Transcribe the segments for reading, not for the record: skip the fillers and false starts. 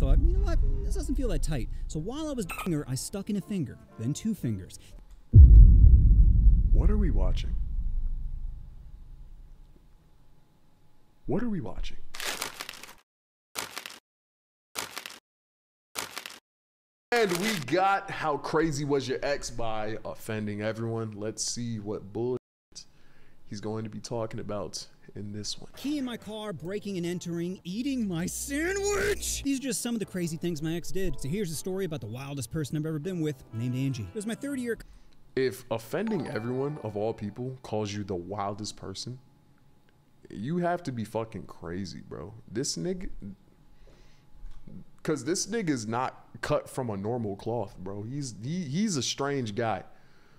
thought, you know what, this doesn't feel that tight. So while I was doing her, I stuck in a finger, then 2 fingers. What are we watching? What are we watching? And we got How Crazy Was Your Ex by Offending Everyone. Let's see what bullshit he's going to be talking about in this one. Key in my car, breaking and entering, eating my sandwich. These are just some of the crazy things my ex did. So here's a story about the wildest person I've ever been with, named Angie. It was my 3rd year. If Offending Everyone, of all people, calls you the wildest person, you have to be fucking crazy, bro. This nigga... Because this nigga is not cut from a normal cloth, bro. He's a strange guy.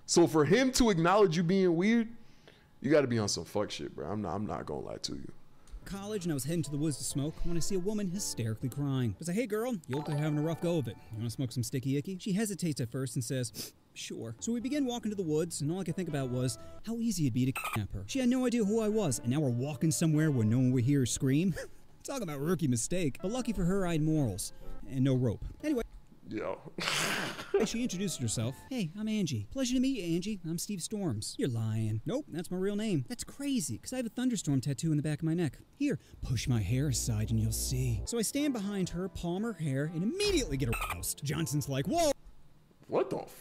So for him to acknowledge you being weird, you got to be on some fuck shit, bro. I'm not going to lie to you. College, and I was heading to the woods to smoke when I see a woman hysterically crying. I was like, hey girl, you look like you're having a rough go of it. You want to smoke some sticky icky? She hesitates at first and says, sure. So we begin walking to the woods, and all I could think about was how easy it'd be to kidnap her. She had no idea who I was, and now we're walking somewhere where no one would hear her scream. Talk about rookie mistake. But lucky for her, I had morals. And no rope. Anyway. Yo. She introduced herself. Hey, I'm Angie. Pleasure to meet you, Angie. I'm Steve Storms. You're lying. Nope, that's my real name. That's crazy, because I have a thunderstorm tattoo in the back of my neck. Here, push my hair aside and you'll see. So I stand behind her, palm her hair, and immediately get aroused. Johnson's like, whoa. What the f...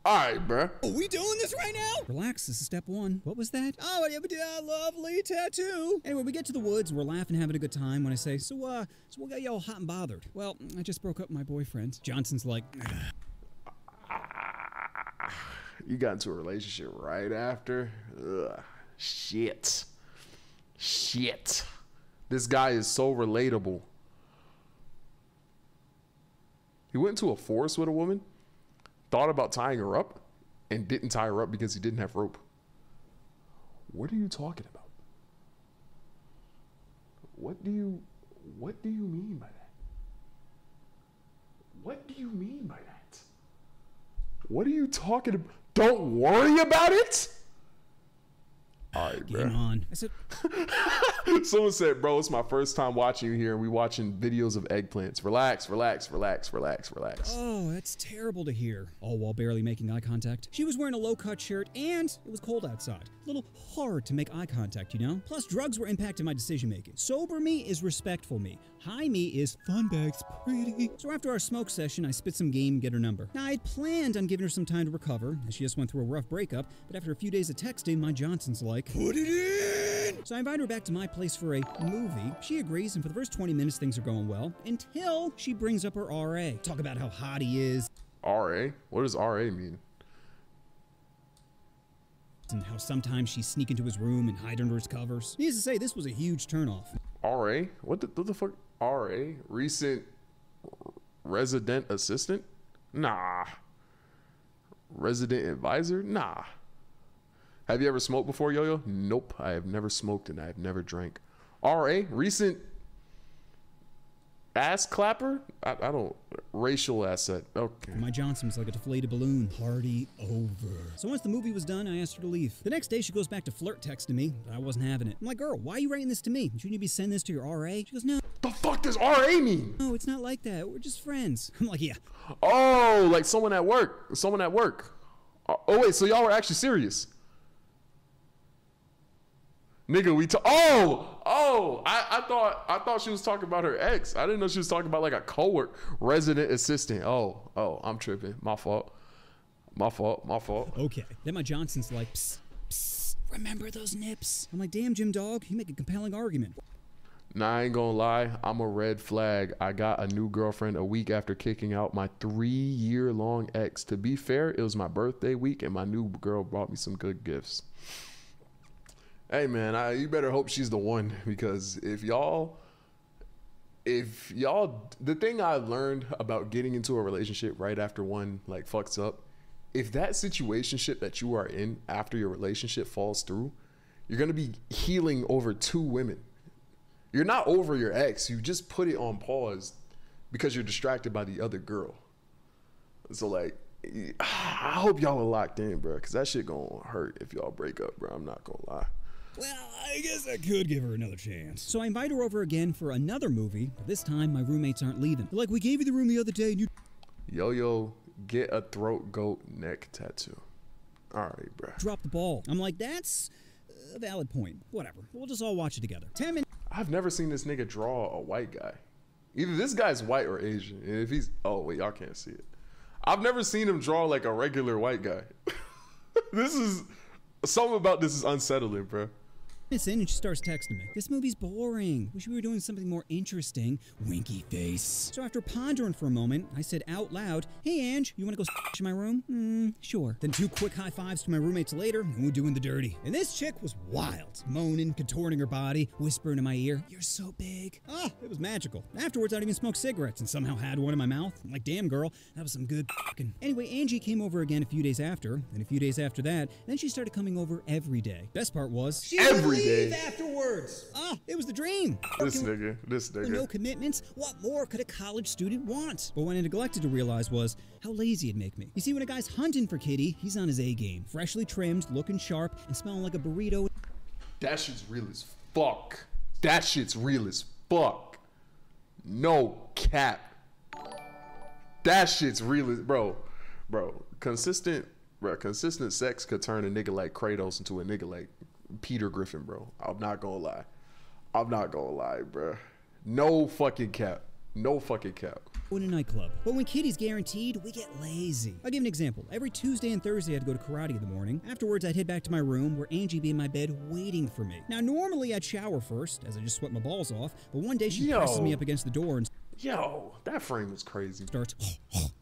Alright, bruh. Are we doing this right now? Relax, this is step 1. What was that? Oh, a lovely tattoo. Anyway, we get to the woods, we're laughing, having a good time when I say, so what got you all hot and bothered? Well, I just broke up with my boyfriend. Johnson's like, you got into a relationship right after? Ugh. Shit. This guy is so relatable. He went into a forest with a woman, thought about tying her up, and didn't tie her up because he didn't have rope. What are you talking about? What do you mean by that? What do you mean by that? What are you talking about? Don't worry about it? All right, bro. game on. I said, Someone said, bro, it's my first time watching you here, and we watching videos of eggplants. Relax. oh, that's terrible to hear. All while barely making eye contact. She was wearing a low-cut shirt, and it was cold outside. A little hard to make eye contact, you know? Plus, drugs were impacting my decision-making. Sober me is respectful me. High me is fun bags pretty. So after our smoke session, I spit some game and get her number. Now, I had planned on giving her some time to recover, as she just went through a rough breakup, but after a few days of texting, my Johnson's like, put it in! So I invite her back to my place for a movie. She agrees, and for the first 20 minutes, things are going well, until she brings up her RA. Talk about how hot he is. RA? What does RA mean? And how sometimes she sneak into his room and hide under his covers. Needless to say, this was a huge turnoff. RA? What the fuck? RA? Recent resident assistant? Nah. Resident advisor? Nah. Have you ever smoked before, Yo-Yo? Nope. I have never smoked and I have never drank. RA? Recent ass clapper? I don't... Racial asset. Okay. My Johnson was like a deflated balloon. Party over. So once the movie was done, I asked her to leave. The next day, she goes back to flirt texting me, but I wasn't having it. I'm like, girl, why are you writing this to me? Shouldn't you be sending this to your RA? She goes, no. The fuck does RA mean? No, it's not like that. We're just friends. I'm like, yeah. Oh, like someone at work. Someone at work. Oh, wait, so y'all were actually serious? Nigga, I thought she was talking about her ex. I didn't know she was talking about like a coworker, resident assistant. Oh, I'm tripping. My fault. Okay. Then my Johnson's like, psst, psst, remember those nips? I'm like, damn, Jim Dog, you make a compelling argument. Nah, I ain't gonna lie. I'm a red flag. I got a new girlfriend a week after kicking out my 3-year-long ex. To be fair, it was my birthday week and my new girl brought me some good gifts. Hey man, you better hope she's the one, because if y'all, the thing I learned about getting into a relationship right after one like fucks up, if that situationship that you are in after your relationship falls through, you're gonna be healing over 2 women. You're not over your ex, you just put it on pause because you're distracted by the other girl. So like, I hope y'all are locked in, bro, because that shit gonna hurt if y'all break up, bro. I'm not gonna lie. Well, I guess I could give her another chance. So I invite her over again for another movie, but this time my roommates aren't leaving. They're like, we gave you the room the other day and you... Yo-Yo, get a throat goat neck tattoo. All right, bro. Drop the ball. I'm like, that's a valid point. Whatever. We'll just all watch it together. 10 minutes. I've never seen this nigga draw a white guy. Either this guy's white or Asian. And if he's... Oh, wait, y'all can't see it. I've never seen him draw like a regular white guy. This is... Something about this is unsettling, bro. In and she starts texting me. This movie's boring. Wish we were doing something more interesting. Winky face. So after pondering for a moment, I said out loud, hey Ange, you wanna go in my room? Sure. Then 2 quick high fives to my roommates later, and we're doing the dirty. And this chick was wild. Moaning, contorting her body, whispering in my ear, you're so big. Ah, it was magical. Afterwards, I'd even smoked cigarettes and somehow had one in my mouth. I'm like, damn girl, that was some good fucking. Anyway, Angie came over again a few days after, and a few days after that, then she started coming over every day. Best part was, she every day. Afterwards. Ah, it was the dream. This nigga. No commitments. What more could a college student want? But what I neglected to realize was how lazy it'd make me. You see, when a guy's hunting for kitty, he's on his A game. Freshly trimmed, looking sharp, and smelling like a burrito. That shit's real as fuck. That shit's real as fuck. No cap. That shit's real as... Bro. Consistent sex could turn a nigga like Kratos into a nigga like Peter Griffin, bro. I'm not gonna lie, bro. No fucking cap. In a nightclub. But when kitty's guaranteed, we get lazy. I'll give an example. Every Tuesday and Thursday, I'd go to karate in the morning. Afterwards, I'd head back to my room where Angie'd be in my bed waiting for me. Now, normally I'd shower first, as I just sweat my balls off, but one day she presses me up against the door and... Yo, that frame was crazy. Starts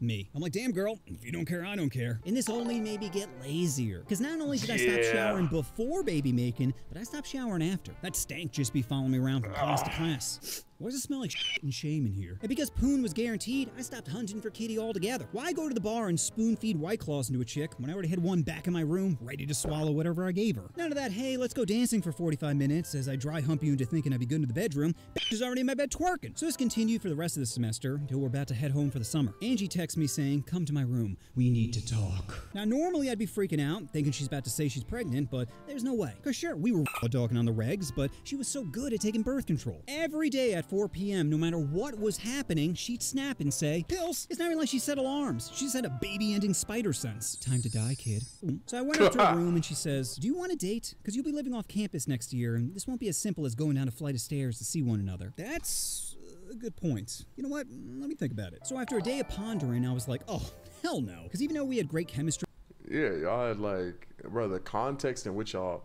me. I'm like, damn girl, if you don't care, I don't care. And this only made me get lazier. Because not only did I stop showering before baby making, but I stopped showering after. That stank just be following me around from class to class. Why does it smell like shit and shame in here? And because Poon was guaranteed, I stopped hunting for kitty altogether. Why go to the bar and spoon feed White Claws into a chick when I already had one back in my room, ready to swallow whatever I gave her? None of that, hey, let's go dancing for 45 minutes as I dry hump you into thinking I'd be good into the bedroom. Bitch is already in my bed twerking. So this continued for the rest of the semester until we're about to head home for the summer. Angie texts me saying, come to my room. We need to talk. Now, normally I'd be freaking out, thinking she's about to say she's pregnant, but there's no way. Cause sure, we were talking on the regs, but she was so good at taking birth control. Every day at 4 p.m., no matter what was happening, she'd snap and say, pills. It's not even like she set alarms. She just had a baby-ending spider sense. Time to die, kid. So I went up to her room and she says, do you want a date? Because you'll be living off campus next year, and this won't be as simple as going down a flight of stairs to see one another. That's a good point. You know what? Let me think about it. So after a day of pondering, I was like, oh, hell no. Because even though we had great chemistry... Yeah, y'all had like, bro, the context in which y'all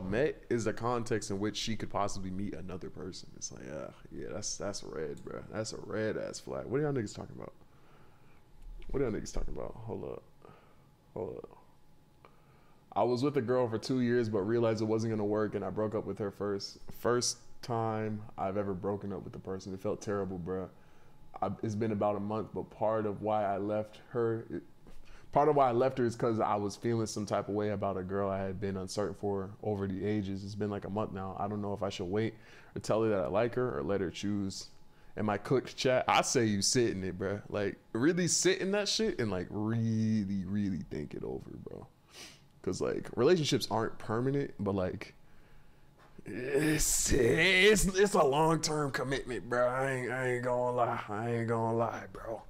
met is the context in which she could possibly meet another person. It's like, yeah, that's red, bro. That's a red ass flag. What are y'all niggas talking about? Hold up. I was with a girl for 2 years, but realized it wasn't gonna work, and I broke up with her first time I've ever broken up with a person. It felt terrible, bro. It's been about a month, but part of why I left her is because I was feeling some type of way about a girl I had been uncertain for over the ages. It's been like a month now. I don't know if I should wait or tell her that I like her or let her choose. In my cooked chat, I say you sit in it, bro. Like, really sit in that shit and, like, really, really think it over, bro. Because, like, relationships aren't permanent, but, like, it's a long-term commitment, bro. I ain't gonna lie, bro.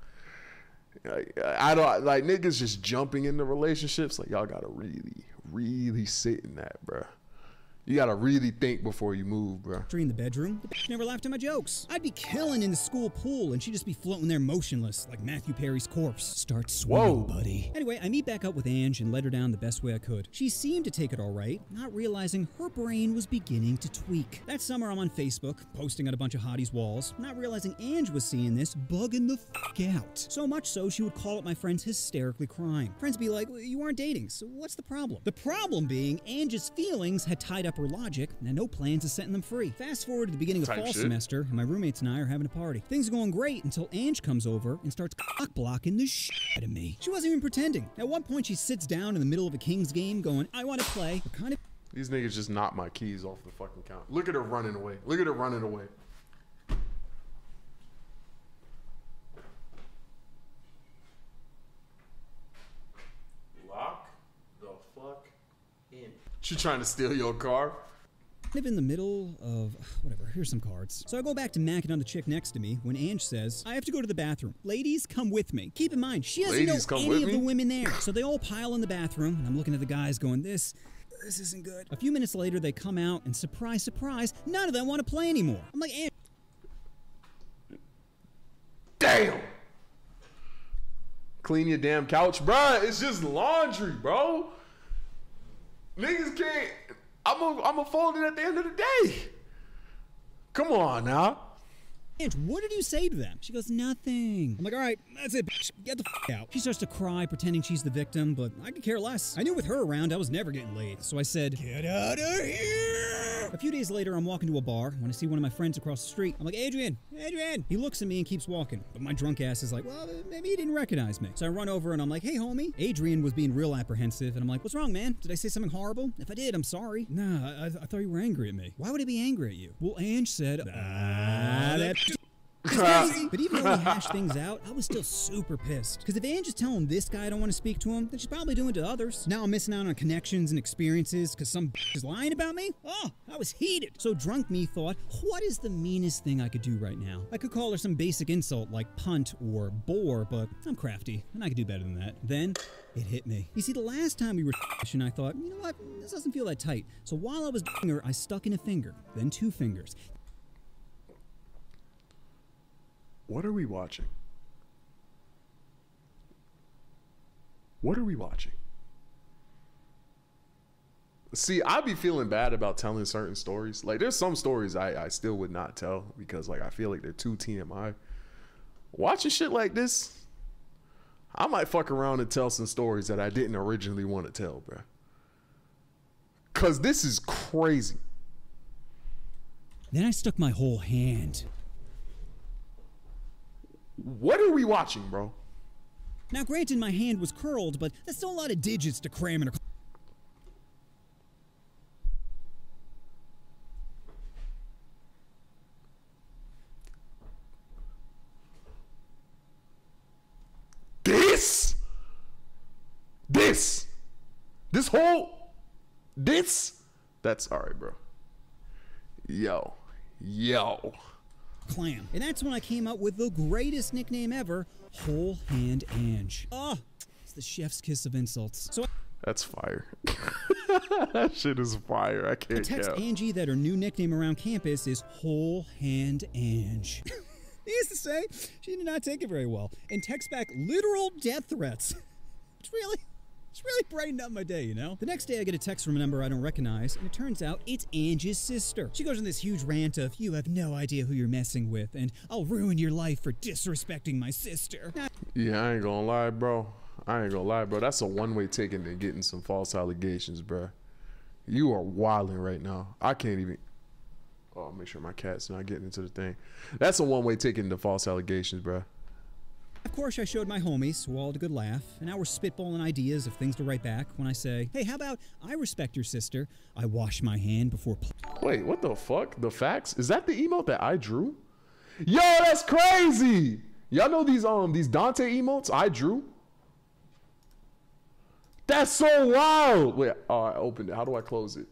I don't like niggas just jumping into relationships. Like, y'all gotta really, really sit in that, bro. You gotta really think before you move, bro. In the bedroom, the bitch never laughed at my jokes. I'd be killing in the school pool, and she'd just be floating there motionless, like Matthew Perry's corpse. Start swimming, buddy. Anyway, I meet back up with Ange and let her down the best way I could. She seemed to take it all right, not realizing her brain was beginning to tweak. That summer, I'm on Facebook, posting on a bunch of hotties' walls, not realizing Ange was seeing this, bugging the fuck out. So much so, she would call up my friends hysterically crying. Friends be like, well, you aren't dating, so what's the problem? The problem being, Ange's feelings had tied up her logic, and no plans of setting them free. Fast forward to the beginning of fall semester, and my roommates and I are having a party. Things are going great until Ange comes over and starts cock-blocking the shit out of me. She wasn't even pretending. At one point, she sits down in the middle of a Kings game going, I want to play. We're kind of... These niggas just knocked my keys off the fucking count. Look at her running away. Look at her running away. Lock the fuck in. She trying to steal your car? Live in the middle of whatever. Here's some cards. So I go back to macking on the chick next to me when Ange says, I have to go to the bathroom. Ladies, come with me. Keep in mind, she doesn't know any of the women there. So they all pile in the bathroom, and I'm looking at the guys going, this isn't good. A few minutes later, they come out, and surprise, surprise, none of them want to play anymore. I'm like, Ange. Damn! Clean your damn couch, bruh. It's just laundry, bro. Niggas can't. I'm gonna fold it at the end of the day. Come on now. Ange, what did you say to them? She goes, nothing. I'm like, all right, that's it, bitch. Get the f out. She starts to cry, pretending she's the victim, but I could care less. I knew with her around, I was never getting laid. So I said, get out of here. A few days later, I'm walking to a bar when I see one of my friends across the street. I'm like, Adrian. He looks at me and keeps walking. But my drunk ass is like, well, maybe he didn't recognize me. So I run over and I'm like, hey, homie. Adrian was being real apprehensive. And I'm like, what's wrong, man? Did I say something horrible? If I did, I'm sorry. Nah, I thought you were angry at me. Why would I be angry at you? Well, Ange said, that but even though we hashed things out, I was still super pissed. Because if Ange is telling this guy I don't want to speak to him, then she's probably doing it to others. Now I'm missing out on connections and experiences because some bitch is lying about me? Oh, I was heated. So drunk me thought, what is the meanest thing I could do right now? I could call her some basic insult like punt or bore, but I'm crafty and I could do better than that. Then it hit me. You see, the last time we were and I thought, you know what, this doesn't feel that tight. So while I was her, I stuck in a finger, then 2 fingers. What are we watching? What are we watching? See, I be feeling bad about telling certain stories. Like, there's some stories I still would not tell because, like, I feel like they're too TMI. Watching shit like this, I might fuck around and tell some stories that I didn't originally want to tell, bro. Because this is crazy. Then I stuck my whole hand. What are we watching, bro? Now, granted, my hand was curled, but that's still a lot of digits to cram in a... That's all right, bro. Yo. Clam. And that's when I came up with the greatest nickname ever, Whole Hand Ange. Oh, it's the chef's kiss of insults. So that's fire. That shit is fire. I can't text Angie that her new nickname around campus is Whole Hand Ange. Needless to say, she did not take it very well and text back literal death threats. It's really brightened up my day, you know? The next day I get a text from a number I don't recognize, and it turns out it's Ange's sister. She goes on this huge rant of, you have no idea who you're messing with, and I'll ruin your life for disrespecting my sister. Yeah, I ain't gonna lie, bro. That's a one-way ticket to getting some false allegations, bro. You are wilding right now. I can't even... Oh, make sure my cat's not getting into the thing. That's a one-way ticket into false allegations, bro. Of course, I showed my homies, who all had a good laugh, and now we're spitballing ideas of things to write back when I say, hey, how about I respect your sister, I wash my hand before... Wait, what the fuck? The facts? Is that the emote that I drew? Yo, that's crazy! Y'all know these Dante emotes I drew? That's so wild! Wait, I opened it. How do I close it?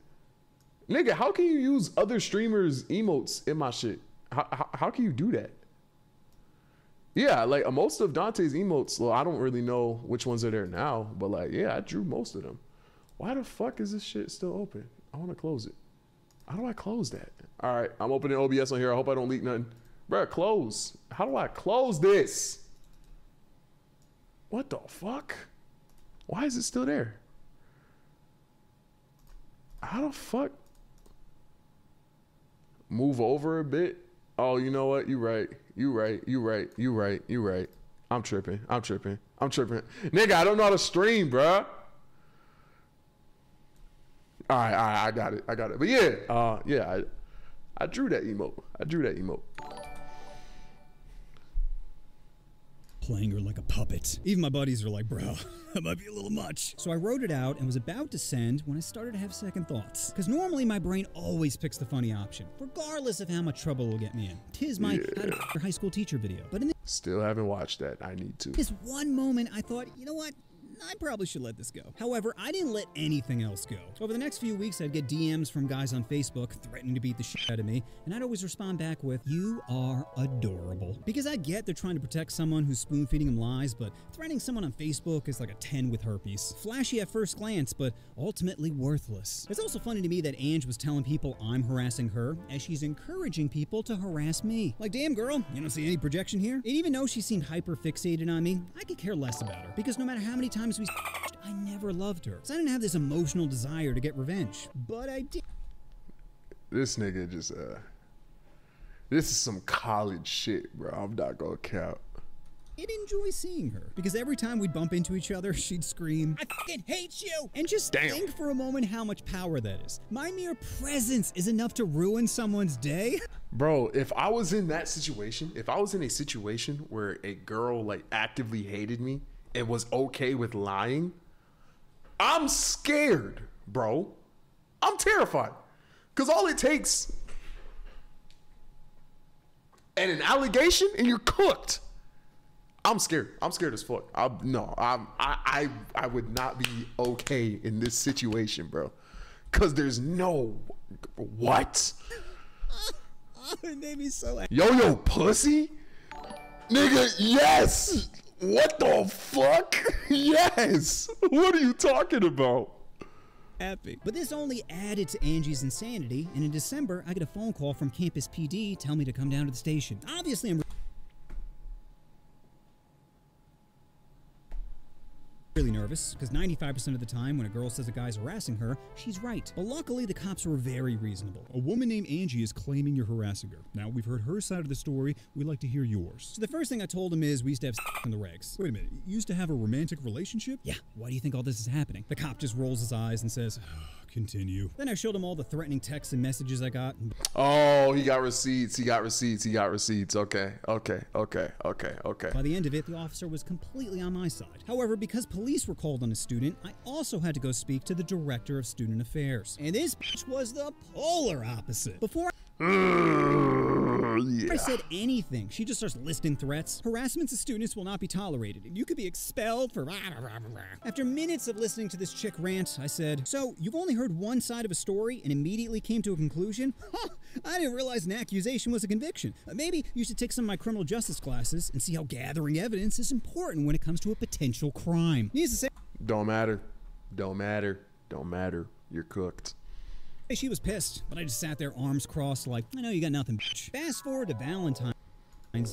Nigga, how can you use other streamers' emotes in my shit? How can you do that? Yeah, like most of Dante's emotes, well, I don't really know which ones are there now, but like, yeah, I drew most of them. Why the fuck is this shit still open? I want to close it. How do I close that? All right, I'm opening OBS on here. I hope I don't leak nothing. Bruh, close. How do I close this? What the fuck? Why is it still there? How the fuck? Move over a bit. Oh, you know what? You right. I'm tripping. Nigga, I don't know how to stream, bruh. All right, I got it. But yeah, I drew that emote. Playing her like a puppet. Even my buddies are like, bro, that might be a little much. So I wrote it out and was about to send when I started to have second thoughts. Because normally my brain always picks the funny option, regardless of how much trouble it will get me in. 'Tis my high school teacher video. But in still haven't watched that. I need to. This one moment I thought, you know what? I probably should let this go. However, I didn't let anything else go. Over the next few weeks, I'd get DMs from guys on Facebook threatening to beat the shit out of me, and I'd always respond back with, "You are adorable." Because I get they're trying to protect someone who's spoon-feeding them lies, but threatening someone on Facebook is like a 10 with herpes. Flashy at first glance, but ultimately worthless. It's also funny to me that Ange was telling people I'm harassing her, as she's encouraging people to harass me. Like, damn girl, you don't see any projection here? And even though she seemed hyper-fixated on me, I could care less about her, because no matter how many times we I never loved her. So I didn't have this emotional desire to get revenge. But I did. This nigga just, this is some college shit, bro. I'm not gonna count. I'd enjoy seeing her, because every time we'd bump into each other, she'd scream, "I fucking hate you!" And just think for a moment how much power that is. My mere presence is enough to ruin someone's day. Bro, if I was in that situation, if I was in a situation where a girl like actively hated me and was okay with lying, I'm scared, bro. I'm terrified. Because all it takes, and an allegation, and you're cooked. I'm scared. I'm scared as fuck. I would not be okay in this situation, bro. Because there's no, what? It made me so angry. Yo-yo pussy? Nigga, yes! What the fuck? Yes! What are you talking about? Happy. But this only added to Angie's insanity, and in December, I get a phone call from Campus PD telling me to come down to the station. Obviously, I'm really nervous, because 95% of the time when a girl says a guy's harassing her, she's right. But luckily, the cops were very reasonable. A woman named Angie is claiming you're harassing her. Now, we've heard her side of the story. We'd like to hear yours. So the first thing I told him is we used to have in the regs. Wait a minute. You used to have a romantic relationship? Yeah, why do you think all this is happening? The cop just rolls his eyes and says, Continue. Then I showed him all the threatening texts and messages I got. Oh, he got receipts. He got receipts. He got receipts. Okay. By the end of it, the officer was completely on my side. However, because police were called on a student, I also had to go speak to the director of student affairs. And this bitch was the polar opposite. Before I said anything, she just starts listing threats. Harassment of students will not be tolerated, and you could be expelled for After minutes of listening to this chick rant, I said, "So, you've only heard one side of a story and immediately came to a conclusion? Huh, I didn't realize an accusation was a conviction. Maybe you should take some of my criminal justice classes and see how gathering evidence is important when it comes to a potential crime." Needless to say, Don't matter. You're cooked. she was pissed, but I just sat there arms crossed like, I know you got nothing, bitch. Fast forward to Valentine's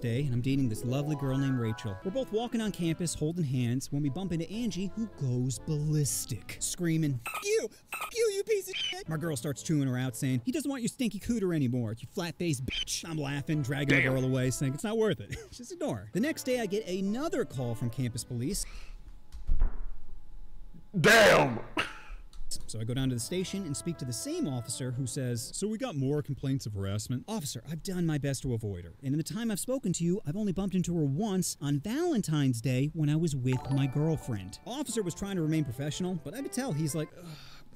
Day, and I'm dating this lovely girl named Rachel. We're both walking on campus holding hands when we bump into Angie, who goes ballistic, screaming, fuck you, you piece of shit." My girl starts chewing her out, saying, "He doesn't want your stinky cooter anymore, you flat-faced bitch." I'm laughing, dragging the girl away, saying it's not worth it. Just ignore her. The next day, I get another call from campus police. Damn! So I go down to the station and speak to the same officer, who says, "So we got more complaints of harassment?" "Officer, I've done my best to avoid her. And in the time I've spoken to you, I've only bumped into her once on Valentine's Day when I was with my girlfriend." Officer was trying to remain professional, but I could tell he's like, ugh.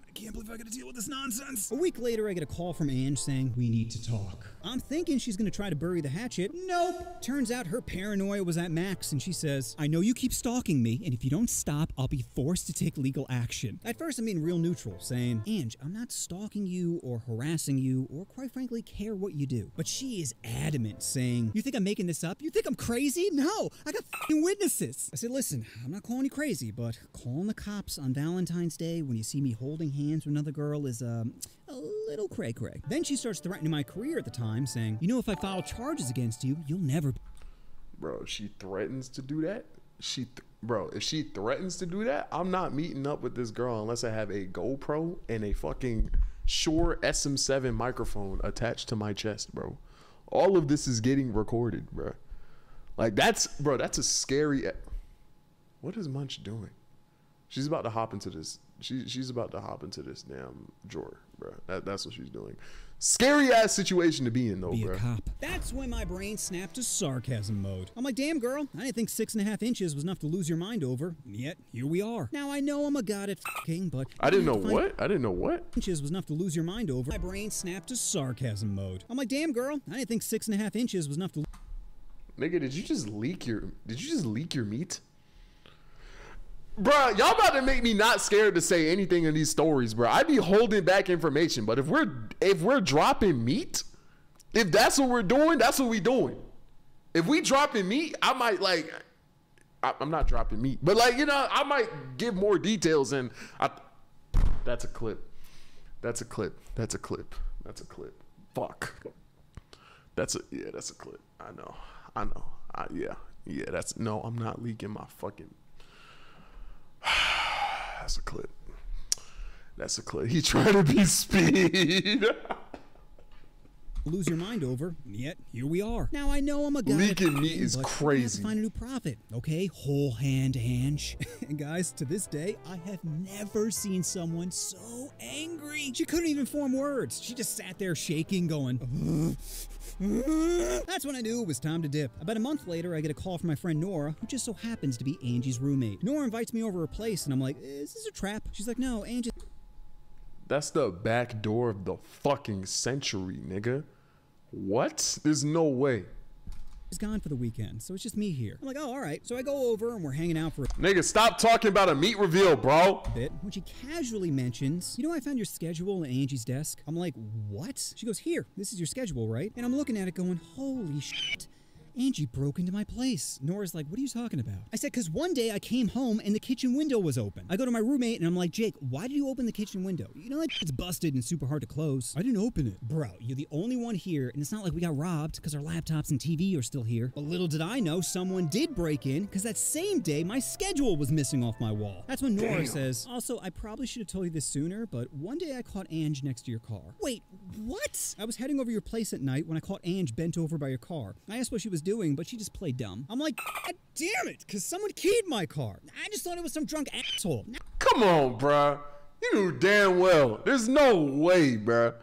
I can't believe I gotta deal with this nonsense. A week later, I get a call from Ange saying, "We need to talk." I'm thinking she's gonna try to bury the hatchet. Nope. Turns out her paranoia was at max, and she says, "I know you keep stalking me, and if you don't stop, I'll be forced to take legal action." At first, I'm being real neutral, saying, "Ange, I'm not stalking you or harassing you, or quite frankly, care what you do." But she is adamant, saying, "You think I'm making this up? You think I'm crazy? No, I got f***ing witnesses." I said, "Listen, I'm not calling you crazy, but calling the cops on Valentine's Day when you see me holding hands with another girl is a little cray-cray." Then she starts threatening my career at the time, saying, "You know, if I file charges against you, you'll never..." Bro, she threatens to do that? Bro, if she threatens to do that, I'm not meeting up with this girl unless I have a GoPro and a fucking Shure SM7 microphone attached to my chest, bro. All of this is getting recorded, bro. Like, that's a scary... What is Munch doing? She's about to hop into this. She's about to hop into this damn drawer, bro. That's what she's doing. Scary ass situation to be in, though, Be bro. a cop. That's when my brain snapped to sarcasm mode. I'm like, damn girl, I didn't think 6.5 inches was enough to lose your mind over. And yet, here we are. Now, I know I'm a god at f***ing, but... I didn't know what? I didn't know what? Inches was enough to lose your mind over. My brain snapped to sarcasm mode. I'm like, damn girl, I didn't think 6.5 inches was enough to... Nigga, did you just leak your meat? Bruh, y'all about to make me not scared to say anything in these stories, bro. I be holding back information, but if we're dropping meat, if that's what we're doing, that's what we doing. If we dropping meat, I might like, I'm not dropping meat, but like, you know, I might give more details and that's a clip. That's a clip. That's a clip. That's a clip. Fuck. That's a clip. I know. Yeah, that's, no, I'm not leaking my fucking, that's a clip. That's a clip. He trying to be Speed. Lose your mind over, yet here we are. Now I know I'm a guy. Leaking meat is but crazy. I have to find a new profit, okay? Whole hand. And guys, to this day, I have never seen someone so angry. She couldn't even form words. She just sat there shaking, going. That's when I knew it was time to dip. About a month later, I get a call from my friend Nora, who just so happens to be Angie's roommate. Nora invites me over her place, and I'm like, is this a trap? She's like, no, Angie. That's the back door of the fucking century, nigga. What? There's no way. He's gone for the weekend, so it's just me here. I'm like, oh, all right. So I go over and we're hanging out for a Nigga, stop talking about a meat reveal, bro. bit when she casually mentions, you know, I found your schedule at Angie's desk. I'm like, what? She goes, here, this is your schedule, right? And I'm looking at it going, holy shit. Angie broke into my place. Nora's like, what are you talking about? I said, because one day I came home and the kitchen window was open. I go to my roommate and I'm like, Jake, why did you open the kitchen window? You know, like it's busted and super hard to close. I didn't open it. Bro, you're the only one here, and it's not like we got robbed because our laptops and TV are still here. But little did I know someone did break in because that same day my schedule was missing off my wall. That's when Nora says, also, I probably should have told you this sooner, but one day I caught Ange next to your car. Wait, what? I was heading over your place at night when I caught Ange bent over by your car. I asked what she was doing, but she just played dumb. I'm like, God damn it, because someone keyed my car. I just thought it was some drunk asshole. Come on, bruh. You knew damn well. There's no way, bruh.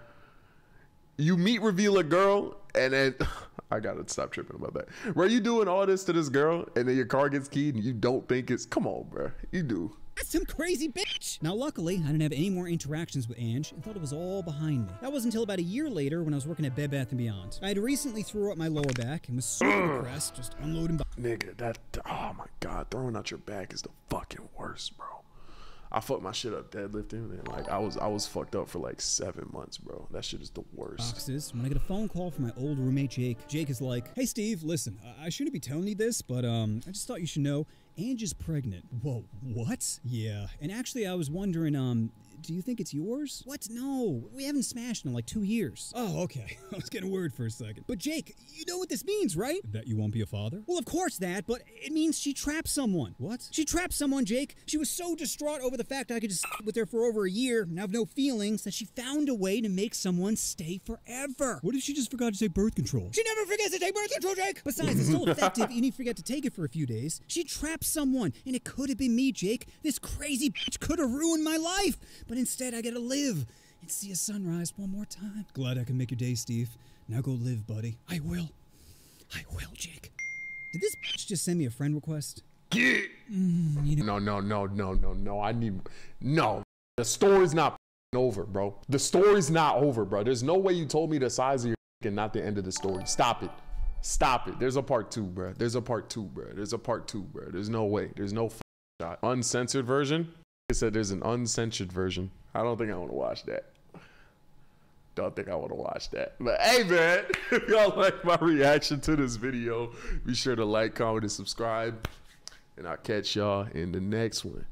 You meat reveal a girl and then I gotta stop tripping about that. Were you doing all this to this girl and then your car gets keyed and you don't think it's, come on, bruh. You do. That's some crazy bitch. Now, luckily, I didn't have any more interactions with Ange and thought it was all behind me. That wasn't until about a year later when I was working at Bed Bath & Beyond. I had recently threw up my lower back and was super depressed, just unloading. Nigga, oh my God, throwing out your back is the fucking worst, bro. I fucked my shit up deadlifting and like I was fucked up for like 7 months, bro. That shit is the worst. Boxes when I get a phone call from my old roommate Jake. Jake is like, hey Steve, listen, I shouldn't be telling you this, but I just thought you should know Ange is pregnant. Whoa, what? Yeah, and actually I was wondering, do you think it's yours? What? No, we haven't smashed in like 2 years. Oh, okay. I was getting worried for a second. But Jake, you know what this means, right? That you won't be a father? Well, of course that, but it means she trapped someone. What? She trapped someone, Jake. She was so distraught over the fact I could just with her for over a year and have no feelings that she found a way to make someone stay forever. What if she just forgot to take birth control? She never forgets to take birth control, Jake! Besides, it's still effective even if you forget to take it for a few days. She trapped someone, and it could have been me, Jake. This crazy bitch could have ruined my life, but instead I get to live and see a sunrise one more time. Glad I can make your day, Steve. Now go live, buddy. I will, Jake. Did this bitch just send me a friend request? Get. No. I need, no. The story's not over, bro. The story's not over, bro. There's no way you told me the size of your and not the end of the story. Stop it. Stop it. There's a part 2, bro. There's a part 2, bro. There's a part 2, bro. There's no way. There's no shot. Uncensored version? It said there's an uncensored version. I don't think I want to watch that. Don't think I want to watch that. But hey, man, if y'all like my reaction to this video, be sure to like, comment, and subscribe. And I'll catch y'all in the next one.